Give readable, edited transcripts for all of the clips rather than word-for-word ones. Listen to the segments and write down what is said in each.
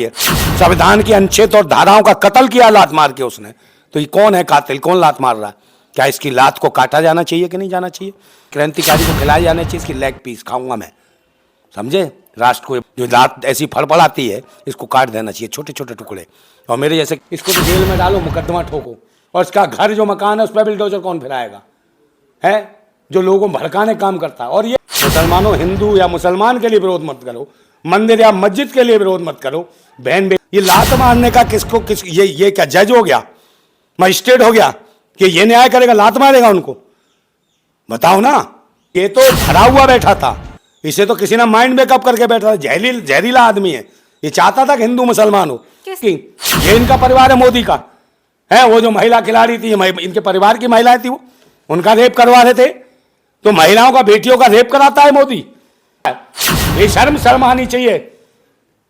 संविधान की अनुच्छेद और धाराओं का कत्ल किया लात मार के उसने। तो ये कौन है कातिल, कौन लात मार रहा है? क्या इसकी लात को काटा जाना चाहिए कि नहीं जाना चाहिए? क्रांतिकारी को खिलाया जाना चाहिए, इसकी लेग पीस खाऊंगा मैं, समझे? राष्ट्र को जो लात ऐसी फड़फड़ाती है इसको काट देना चाहिए छोटे छोटे टुकड़े। और मेरे जैसे इसको तो जेल में डालो, मुकदमा ठोको, और इसका घर जो मकान है उस पर बिल्डोजर कौन फिराएगा? है जो लोगों को भड़काने काम करता है। और ये मुसलमानों, हिंदू या मुसलमान के लिए विरोध मत करो, मंदिर या मस्जिद के लिए विरोध मत करो। बहन ये लात मारने का किसको किस ये क्या जज हो गया, मजिस्ट्रेट हो गया कि ये न्याय करेगा, लात मारेगा उनको? बताओ ना। ये तो भरा हुआ बैठा था, इसे तो किसी ने माइंड मेकअप करके बैठा था। जहरीला आदमी है। ये चाहता था कि हिंदू मुसलमान हो। ये इनका परिवार है, मोदी का है। वो जो महिला खिलाड़ी थी, इनके परिवार की महिलाएं थी, वो उनका रेप करवा रहे थे। तो महिलाओं का, बेटियों का रेप कराता है मोदी। ये शर्म आनी चाहिए।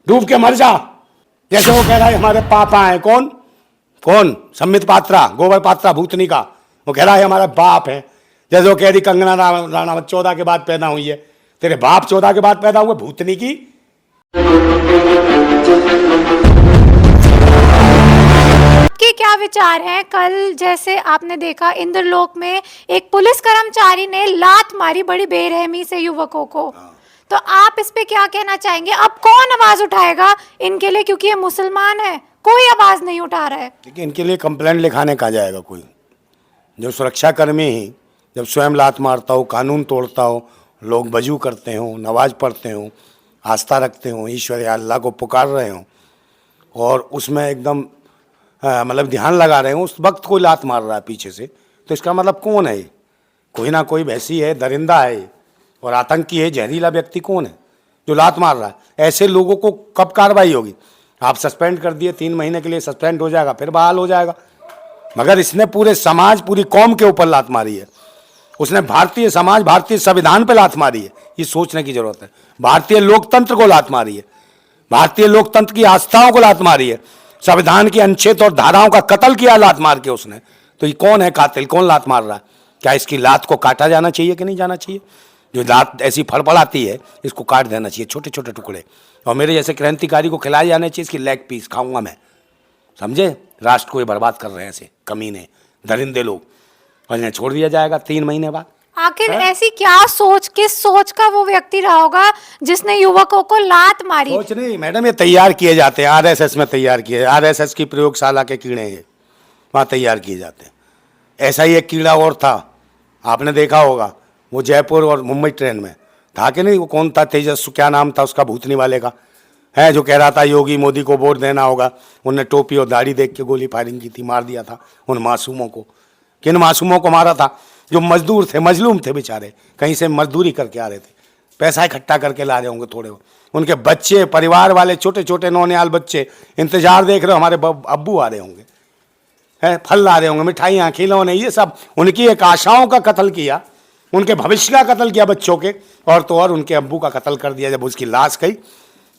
डूब के मर जा। जैसे वो कह रहा है हमारे पापा हैं। कौन कौन? संबित पात्रा, गोबर पात्रा भूतनी का। वो कह रहा है हमारा बाप है। जैसे वो कह रही कंगना राणावत 14 के बाद पैदा हुई है। तेरे बाप 14 के बाद पैदा हुए, भूतनी की। आपके क्या विचार हैं? कल जैसे आपने देखा इंद्रलोक में एक पुलिस कर्मचारी ने लात मारी बड़ी बेरहमी से युवकों को, तो आप इस पे क्या कहना चाहेंगे? अब कौन आवाज उठाएगा इनके लिए, क्योंकि ये मुसलमान है, कोई आवाज नहीं उठा रहा है। देखिए, इनके लिए कंप्लेंट लिखाने कहा जाएगा कोई? जो सुरक्षाकर्मी ही जब स्वयं लात मारता हो, कानून तोड़ता हो, लोग वजू करते हो, नमाज पढ़ते हो, आस्था रखते हो, ईश्वर या अल्लाह को पुकार रहे हो, और उसमें एकदम मतलब ध्यान लगा रहे हो, उस वक्त कोई लात मार रहा है पीछे से, तो इसका मतलब कौन है? कोई ना कोई भैंसी है, दरिंदा है और आतंकी है। जहरीला व्यक्ति कौन है जो लात मार रहा है? ऐसे लोगों को कब कार्रवाई होगी? आप सस्पेंड कर दिए, 3 महीने के लिए सस्पेंड हो जाएगा, फिर बहाल हो जाएगा। मगर इसने पूरे समाज, पूरी कौम के ऊपर लात मारी है। उसने भारतीय समाज, भारतीय संविधान पे लात मारी है। ये सोचने की जरूरत है। भारतीय लोकतंत्र को लात मारी है, भारतीय लोकतंत्र की आस्थाओं को लात मारी है। संविधान की अनुच्छेद और धाराओं का कत्ल किया लात मार के उसने। तो ये कौन है कातिल, कौन लात मार रहा है? क्या इसकी लात को काटा जाना चाहिए कि नहीं जाना चाहिए? जो लात ऐसी फड़फड़ाती है इसको काट देना चाहिए छोटे छोटे टुकड़े। और मेरे जैसे क्रांतिकारी को खिलाया जाना चाहिए, इसकी लेग पीस खाऊंगा मैं, समझे? राष्ट्र को ये बर्बाद कर रहे हैं ऐसे कमीने, दरिंदे लोग, और इन्हें छोड़ दिया जाएगा 3 महीने बाद। आखिर ऐसी क्या सोच, किस सोच का वो व्यक्ति रहा होगा जिसने युवकों को लात मारी? सोच नहीं मैडम, ये तैयार किए जाते हैं, आरएसएस में तैयार किए, आरएसएस की प्रयोगशाला के कीड़े हैं, वहाँ तैयार किए जाते हैं। ऐसा ही एक कीड़ा और था, आपने देखा होगा, वो जयपुर और मुंबई ट्रेन में था कि नहीं? वो कौन था, तेजस्वी क्या नाम था उसका, भूतनी वाले का, है, जो कह रहा था योगी मोदी को वोट देना होगा। उनने टोपी और दाढ़ी देख के गोली फायरिंग की थी, मार दिया था उन मासूमों को। किन मासूमों को मारा था? जो मजदूर थे, मजलूम थे बेचारे, कहीं से मजदूरी करके आ रहे थे, पैसा इकट्ठा करके ला रहे होंगे थोड़े, उनके बच्चे, परिवार वाले, छोटे छोटे नौनियाल बच्चे इंतजार देख रहे हो, हमारे अब्बू आ रहे होंगे, हैं, फल ला रहे होंगे, मिठाइयाँ, खिलौने, ये सब उनकी एक आशाओं का कत्ल किया, उनके भविष्य का कत्ल किया बच्चों के, और तो और उनके अब्बू का कत्ल कर दिया। जब उसकी लाश गई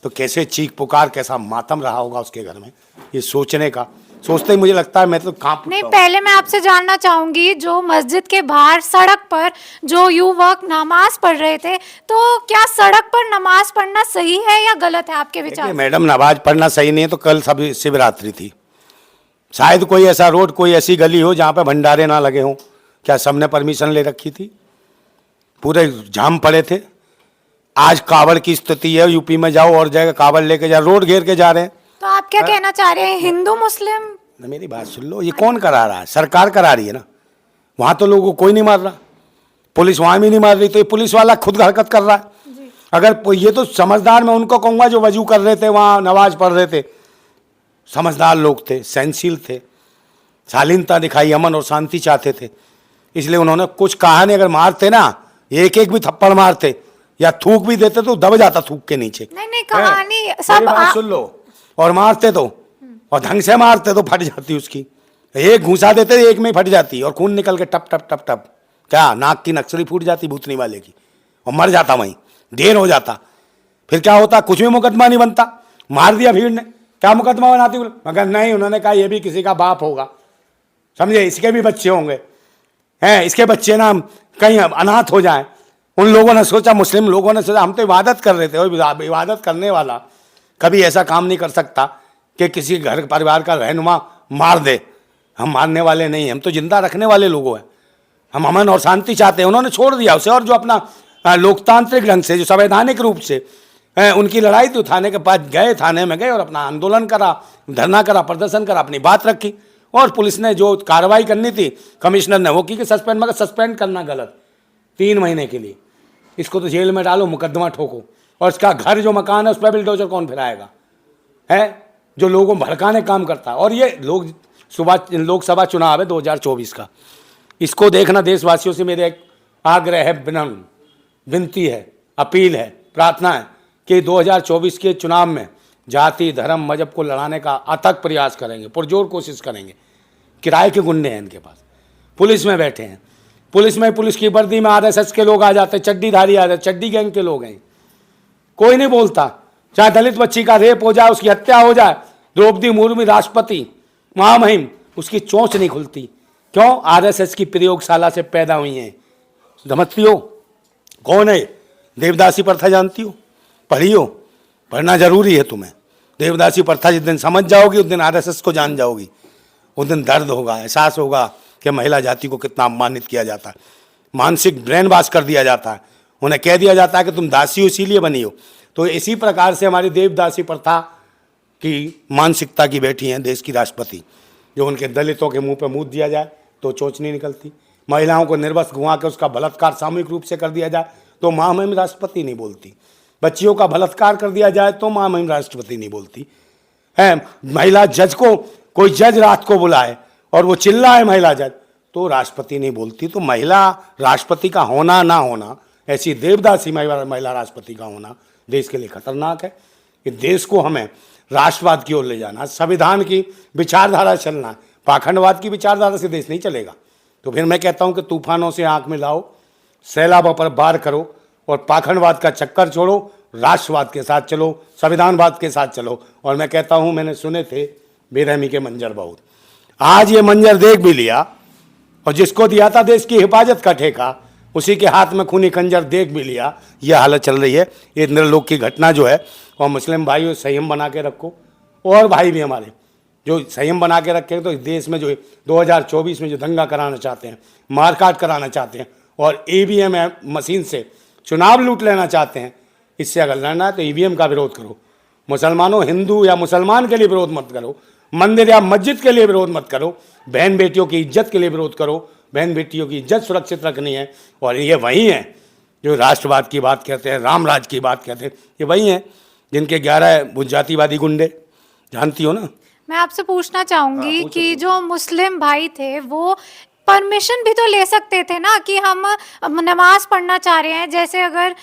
तो कैसे चीख पुकार, कैसा मातम रहा होगा उसके घर में। ये सोचने का, सोचते ही मुझे लगता है मैं तो कांप नहीं, पहले मैं आपसे जानना चाहूंगी, जो मस्जिद के बाहर सड़क पर जो युवक नमाज पढ़ रहे थे, तो क्या सड़क पर नमाज पढ़ना सही है या गलत है आपके विचार? मैडम, नमाज पढ़ना सही नहीं है तो कल सब शिवरात्रि थी, शायद कोई ऐसा रोड, कोई ऐसी गली हो जहाँ पे भंडारे ना लगे हों। क्या सबने परमिशन ले रखी थी? पूरे जाम पड़े थे। आज कावड़ की स्थिति है, यूपी में जाओ और जगह कावड़ लेके जा, रोड घेर के जा रहे हैं। तो आप क्या कहना चाह रहे हैं, हिंदू मुस्लिम? मेरी बात सुन लो, ये कौन करा रहा है? सरकार करा रही है ना। वहां तो लोगों को कोई नहीं मार रहा, पुलिस वहां भी नहीं मार रही, तो ये पुलिस वाला खुद हरकत कर रहा है। अगर ये तो समझदार, मैं उनको कहूंगा जो वजू कर रहे थे, वहां नमाज पढ़ रहे थे, समझदार लोग थे, सहनशील थे, शालीनता दिखाई, अमन और शांति चाहते थे, इसलिए उन्होंने कुछ कहा नहीं। अगर मारते ना, एक एक भी थप्पड़ मारते या थूक भी देते तो दब जाता थूक के नीचे। नहीं, कहानी सब सुन लो। और मारते तो, और ढंग से मारते तो फट जाती उसकी, एक घूसा देते एक में फट जाती, और खून निकल के टप टप टप टप, क्या नाक की नक्सली फूट जाती भूतनी वाले की, और मर जाता वहीं, ढेर हो जाता। फिर क्या होता? कुछ भी मुकदमा नहीं बनता। मार दिया भीड़ ने, क्या मुकदमा बनाती? मगर नहीं, उन्होंने कहा ये भी किसी का बाप होगा, समझे, इसके भी बच्चे होंगे, हैं, इसके बच्चे ना कहीं अनाथ हो जाएं। उन लोगों ने सोचा, मुस्लिम लोगों ने सोचा, हम तो इबादत कर रहे थे, और इबादत करने वाला कभी ऐसा काम नहीं कर सकता कि किसी घर परिवार का रहनुमा मार दे। हम मारने वाले नहीं हैं, हम तो जिंदा रखने वाले लोगों हैं। हम अमन और शांति चाहते हैं, उन्होंने छोड़ दिया उसे। और जो अपना लोकतांत्रिक ढंग से, जो संवैधानिक रूप से उनकी लड़ाई थी, थाने के पास गए, थाने में गए और अपना आंदोलन करा, धरना करा, प्रदर्शन करा, अपनी बात रखी। और पुलिस ने जो कार्रवाई करनी थी कमिश्नर ने वो की कि सस्पेंड, मगर सस्पेंड करना गलत, 3 महीने के लिए इसको तो जेल में डालो, मुकदमा ठोको। और इसका घर जो मकान है उस पर बिल्डोजर कौन फिराएगा, है जो लोगों भड़काने काम करता है। और ये लोकसभा चुनाव है 2024 का, इसको देखना देशवासियों से मेरे एक आग्रह है, विनती है, अपील है, प्रार्थना है कि 2024 के चुनाव में जाति धर्म मजहब को लड़ाने का अथक प्रयास करेंगे, पुरजोर कोशिश करेंगे। किराए के गुंडे हैं इनके पास, पुलिस में बैठे हैं, पुलिस की वर्दी में आरएसएस के लोग आ जाते, चड्डीधारी आ जाते, चड्डी गैंग के लोग हैं। कोई नहीं बोलता, चाहे दलित बच्ची का रेप हो जाए, उसकी हत्या हो जाए, द्रौपदी मुर्मू राष्ट्रपति महामहिम, उसकी चोंच नहीं खुलती। क्यों? आरएसएस की प्रयोगशाला से पैदा हुई हैं। समझती हो कौन है? देवदासी प्रथा जानती हो? पढ़ी हो? पढ़ना जरूरी है तुम्हें। देवदासी प्रथा जिस दिन समझ जाओगी उस दिन आरएसएस को जान जाओगी। उस दिन दर्द होगा, एहसास होगा कि महिला जाति को कितना अपमानित किया जाता है, मानसिक ब्रेन वॉश कर दिया जाता है, उन्हें कह दिया जाता है कि तुम दासी हो इसीलिए बनी हो। तो इसी प्रकार से हमारी देवदासी प्रथा की मानसिकता की बैठी हैं देश की राष्ट्रपति, जो उनके दलितों के मुंह पे मूत दिया जाए तो चोंच नहीं निकलती, महिलाओं को निर्वस्त्र घुमा के उसका बलात्कार सामूहिक रूप से कर दिया जाए तो महामहिम राष्ट्रपति नहीं बोलती, बच्चियों का बलात्कार कर दिया जाए तो महामहिम राष्ट्रपति नहीं बोलती है। महिला जज को, कोई जज रात को बुलाए और वो चिल्लाए महिला जज, तो राष्ट्रपति नहीं बोलती। तो महिला राष्ट्रपति का होना ना होना, ऐसी देवदासी महिला राष्ट्रपति का होना देश के लिए खतरनाक है। कि देश को हमें राष्ट्रवाद की ओर ले जाना, संविधान की विचारधारा चलना, पाखंडवाद की विचारधारा से देश नहीं चलेगा। तो फिर मैं कहता हूं कि तूफानों से आंख मिलाओ, सैलाबों पर पार करो और पाखंडवाद का चक्कर छोड़ो, राष्ट्रवाद के साथ चलो, संविधानवाद के साथ चलो। और मैं कहता हूं, मैंने सुने थे बेरहमी के मंजर बहुत, आज ये मंजर देख भी लिया, और जिसको दिया था देश की हिफाजत का ठेका उसी के हाथ में खूनी खंजर देख भी लिया। यह हालत चल रही है। ये निर्लोक की घटना जो है, और मुस्लिम भाइयों संयम बना के रखो, और भाई भी हमारे जो संयम बना के रखे, तो इस देश में जो 2024 में जो दंगा कराना चाहते हैं, मारकाट कराना चाहते हैं और ईवीएम मशीन से चुनाव लूट लेना चाहते हैं, इससे अगर लड़ना है तो ईवीएम का विरोध करो। मुसलमानों, हिंदू या मुसलमान के लिए विरोध मत करो, मंदिर या मस्जिद के लिए विरोध मत करो, बहन बेटियों की इज्जत के लिए विरोध करो। बहन बेटियों की इज्जत सुरक्षित रखनी है। और ये वही हैं जो राष्ट्रवाद की बात कहते हैं, रामराज की बात कहते हैं, ये वही हैं जिनके 11 जातिवादी गुंडे, जानती हो ना। मैं आपसे पूछना चाहूंगी कि जो मुस्लिम भाई थे वो परमिशन भी तो ले सकते थे ना, कि हम नमाज पढ़ना चाह रहे हैं, जैसे अगर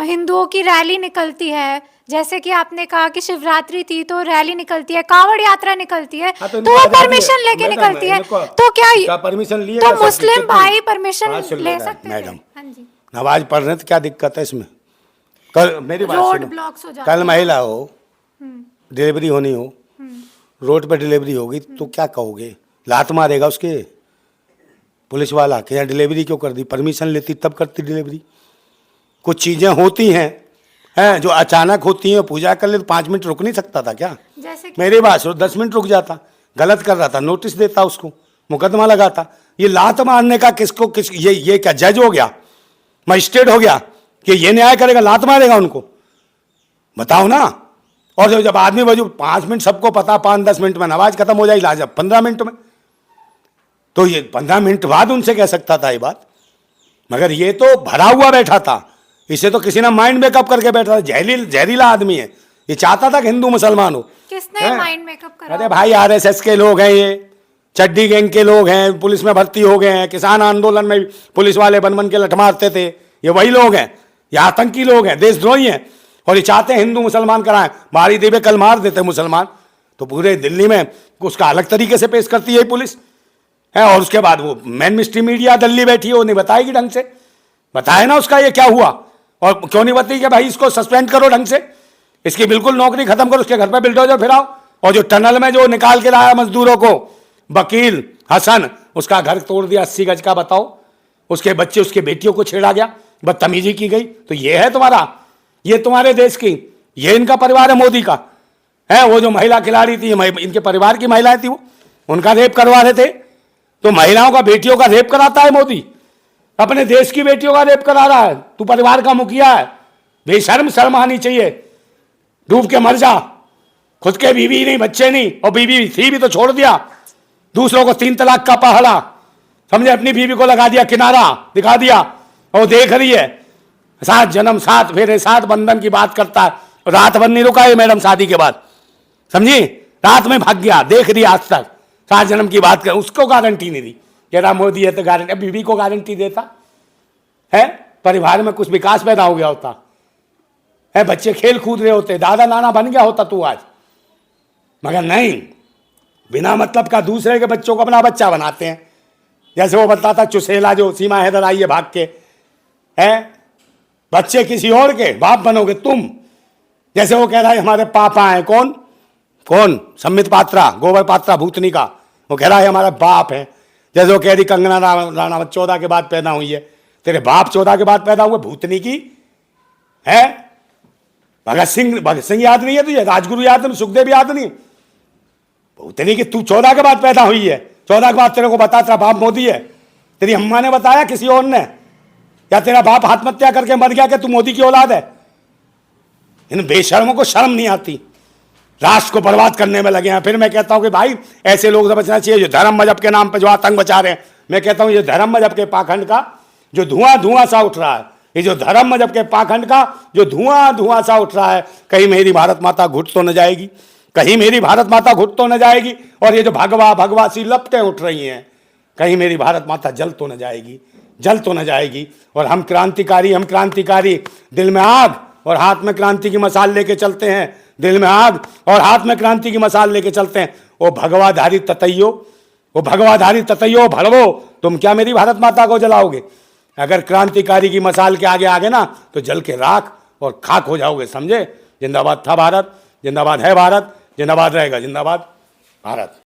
हिंदुओं की रैली निकलती है, जैसे कि आपने कहा कि शिवरात्रि थी तो रैली निकलती है, कावड़ यात्रा निकलती है, तो वो परमिशन लेके निकलती है, तो क्या परमिशन लिए? तो मुस्लिम भाई परमिशन ले सकते थे? मैडम, हाँ जी, नमाज पढ़ रहे तो क्या दिक्कत है इसमें? कल मेरी बात रोड सुनो, ब्लॉक्स हो जाते कल महिला हो, डिलीवरी होनी हो, रोड पर डिलीवरी होगी तो क्या कहोगे? लात मारेगा उसके पुलिस वाला कि यहाँ डिलीवरी क्यों कर दी? परमिशन लेती तब करती डिलीवरी। कुछ चीज़ें होती हैं जो अचानक होती हैं, पूजा कर ले तो 5 मिनट रुक नहीं सकता था क्या? जैसे कि मेरी बात सुनो, 10 मिनट रुक जाता, गलत कर रहा था नोटिस देता, उसको मुकदमा लगाता। ये लात मारने का किसको ये क्या जज हो गया, मजिस्ट्रेट हो गया कि ये न्याय करेगा, लात मारेगा उनको? बताओ ना। और जब आदमी वजू 5 मिनट सबको पता, 5-10 मिनट में नमाज खत्म हो जाएगी, लाजब 15 मिनट में, तो ये 15 मिनट बाद उनसे कह सकता था ये बात। मगर ये तो भरा हुआ बैठा था, इसे तो किसी ने माइंड मेकअप करके बैठा था। जहरीला आदमी है, ये चाहता था कि हिंदू मुसलमान हो। किसने माइंड मेकअप करा? अरे भाई, आरएसएस के लोग हैं, ये चड्डी गैंग के लोग हैं, पुलिस में भर्ती हो गए हैं, किसान आंदोलन में पुलिस वाले बन के लठ मारते थे, ये वही लोग हैं, ये आतंकी लोग हैं, देशद्रोही हैं, और ये चाहते हैं हिंदू मुसलमान कराएं। बारी देवे कल मार देते मुसलमान, तो पूरे दिल्ली में उसका अलग तरीके से पेश करती है पुलिस है। और उसके बाद वो मेन मिस्ट्री मीडिया दिल्ली बैठी है, वो नहीं बताएगी ढंग से, बताए ना उसका ये क्या हुआ, और क्यों नहीं बताई कि भाई इसको सस्पेंड करो ढंग से, इसकी बिल्कुल नौकरी खत्म करो, उसके घर पे बिल्डोजर फिराओ। और जो टनल में जो निकाल के लाया मजदूरों को वकील हसन, उसका घर तोड़ दिया 80 गज का, बताओ। उसके बच्चे, उसके बेटियों को छेड़ा गया, बदतमीजी की गई। तो ये है तुम्हारा, ये तुम्हारे देश की ये इनका परिवार है मोदी का, है। वो जो महिला खिलाड़ी थी, इनके परिवार की महिलाएं थी, वो उनका रेप करवा रहे थे। तो महिलाओं का, बेटियों का रेप कराता है मोदी, अपने देश की बेटियों का रेप करा रहा है। तू परिवार का मुखिया है, बेशर्म, शर्म आनी चाहिए। डूब के मर जा, खुद के बीवी नहीं, बच्चे नहीं, और बीवी थी भी तो छोड़ दिया, दूसरों को 3 तलाक का पहाड़ा, समझे, अपनी बीवी को लगा दिया किनारा, दिखा दिया, और देख रही है 7 जन्म 7 फेरे 7 बंधन की बात करता है। रात भर नहीं रुका ये मैडम शादी के बाद, समझी, रात में भाग गया, देख रही आज तक 7 जन्म की बात कर, उसको गारंटी नहीं दी। कह रहा मोदी है तो गारंटी, बीवी को गारंटी देता है, परिवार में कुछ विकास पैदा हो गया होता है, बच्चे खेल कूद रहे होते, दादा नाना बन गया होता तू आज। मगर नहीं, बिना मतलब का दूसरे के बच्चों को अपना बच्चा बनाते हैं। जैसे वो बताता चुसेला, जो सीमा हैदर आई है भाग के, है, बच्चे किसी और के, बाप बनोगे तुम। जैसे वो कह रहा है हमारे पापा हैं, कौन कौन, सम्मित पात्रा, गोबर पात्रा भूतनी का, वो कह रहा है हमारा बाप है। जैसे वो कह रही कंगना राणावत 14 के बाद पैदा हुई है, तेरे बाप 14 के बाद पैदा हुए, भूतनी की है। भगत सिंह याद नहीं है तुझे, राजगुरु याद नहीं, सुखदेव याद नहीं, भूतनी की तू 14 के बाद पैदा हुई है। 14 के बाद तेरे को बता तेरा बाप मोदी है, तेरी अम्मा ने बताया, किसी और ने, या तेरा बाप आत्महत्या करके मर गया कि तू मोदी की औलाद है। इन बेशर्मों को शर्म नहीं आती, राष्ट्र को बर्बाद करने में लगे हैं। फिर मैं कहता हूं कि भाई ऐसे लोग से बचना चाहिए जो धर्म मजहब के नाम पर जो आतंक बचा रहे हैं। मैं कहता हूं ये धर्म मजहब के पाखंड का जो धुआं सा उठ रहा है, ये जो धर्म मजहब के पाखंड का जो धुआं सा उठ रहा है, कहीं मेरी भारत माता घुट तो न जाएगी, कहीं मेरी भारत माता घुट तो न जाएगी। और ये जो भगवा भगवा सी लपटें उठ रही हैं, कहीं मेरी भारत माता जल तो न जाएगी, जल तो न जाएगी। और हम क्रांतिकारी, दिल में आग और हाथ में क्रांति की मसाल लेके चलते हैं, दिल में आग और हाथ में क्रांति की मसाल लेके चलते हैं। वो भगवाधारी ततैयो भड़वो, तुम क्या मेरी भारत माता को जलाओगे? अगर क्रांतिकारी की मसाल के आगे आगे ना तो जल के राख और खाक हो जाओगे, समझे। जिंदाबाद था भारत, जिंदाबाद है भारत, जिंदाबाद रहेगा, जिंदाबाद भारत।